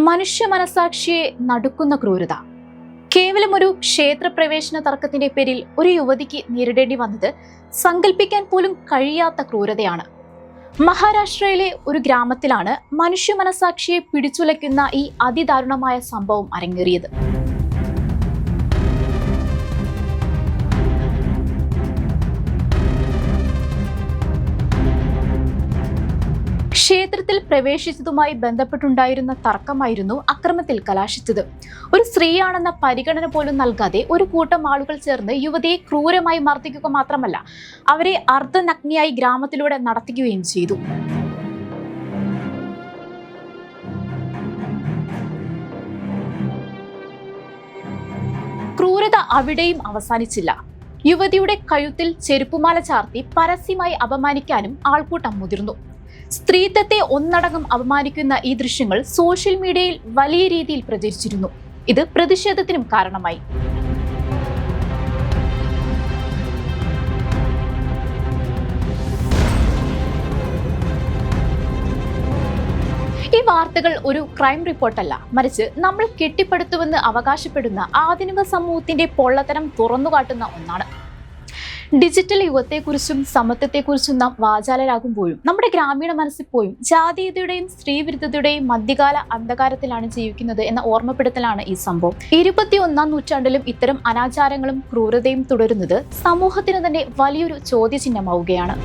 മനുഷ്യ മനസാക്ഷിയെ നടുക്കുന്ന ക്രൂരത. കേവലം ഒരു ക്ഷേത്രപ്രവേശന തർക്കത്തിന്റെ പേരിൽ ഒരു യുവതിക്ക് നേരിടേണ്ടി വന്നത് സങ്കല്പിക്കാൻ പോലും കഴിയാത്ത ക്രൂരതയാണ്. മഹാരാഷ്ട്രയിലെ ഒരു ഗ്രാമത്തിലാണ് മനുഷ്യ മനസാക്ഷിയെ പിടിച്ചുലയ്ക്കുന്ന ഈ അതിദാരുണമായ സംഭവം അരങ്ങേറിയത്. ക്ഷേത്രത്തിൽ പ്രവേശിച്ചതുമായി ബന്ധപ്പെട്ടുണ്ടായിരുന്ന തർക്കമായിരുന്നു അക്രമത്തിൽ കലാശിച്ചത്. ഒരു സ്ത്രീയാണെന്ന പരിഗണന പോലും നൽകാതെ ഒരു കൂട്ടം ആളുകൾ ചേർന്ന് യുവതിയെ ക്രൂരമായി മർദ്ദിക്കുക മാത്രമല്ല, അവരെ അർദ്ധനഗ്നിയായി ഗ്രാമത്തിലൂടെ നടത്തുകയും ചെയ്തു. ക്രൂരത അവിടെയും അവസാനിച്ചില്ല. യുവതിയുടെ കഴുത്തിൽ ചെരുപ്പുമാല ചാർത്തി പരസ്യമായി അപമാനിക്കാനും ആൾക്കൂട്ടം മുതിർന്നു. സ്ത്രീത്വത്തെ ഒന്നടങ്കം അപമാനിക്കുന്ന ഈ ദൃശ്യങ്ങൾ സോഷ്യൽ മീഡിയയിൽ വലിയ രീതിയിൽ പ്രചരിച്ചിരുന്നു. ഇത് പ്രതിഷേധത്തിനും കാരണമായി. ഈ വാർത്തകൾ ഒരു ക്രൈം റിപ്പോർട്ടല്ല, മറിച്ച് നമ്മൾ കെട്ടിപ്പടുത്തുവെന്ന് അവകാശപ്പെടുന്ന ആധുനിക സമൂഹത്തിന്റെ പൊള്ളത്തരം തുറന്നുകാട്ടുന്ന ഒന്നാണ്. ഡിജിറ്റൽ യുഗത്തെക്കുറിച്ചും സമത്വത്തെക്കുറിച്ചും നാം വാചാലരാകുമ്പോഴും നമ്മുടെ ഗ്രാമീണ മനസ്സിപ്പോഴും ജാതീയതയുടെയും സ്ത്രീവിരുദ്ധതയുടെയും മധ്യകാല അന്ധകാരത്തിലാണ് ജീവിക്കുന്നത് എന്ന ഓർമ്മപ്പെടുത്തലാണ് ഈ സംഭവം. 21ാം നൂറ്റാണ്ടിലും ഇത്തരം അനാചാരങ്ങളും ക്രൂരതയും തുടരുന്നത് സമൂഹത്തിന് തന്നെ വലിയൊരു ചോദ്യചിഹ്നമാവുകയാണ്.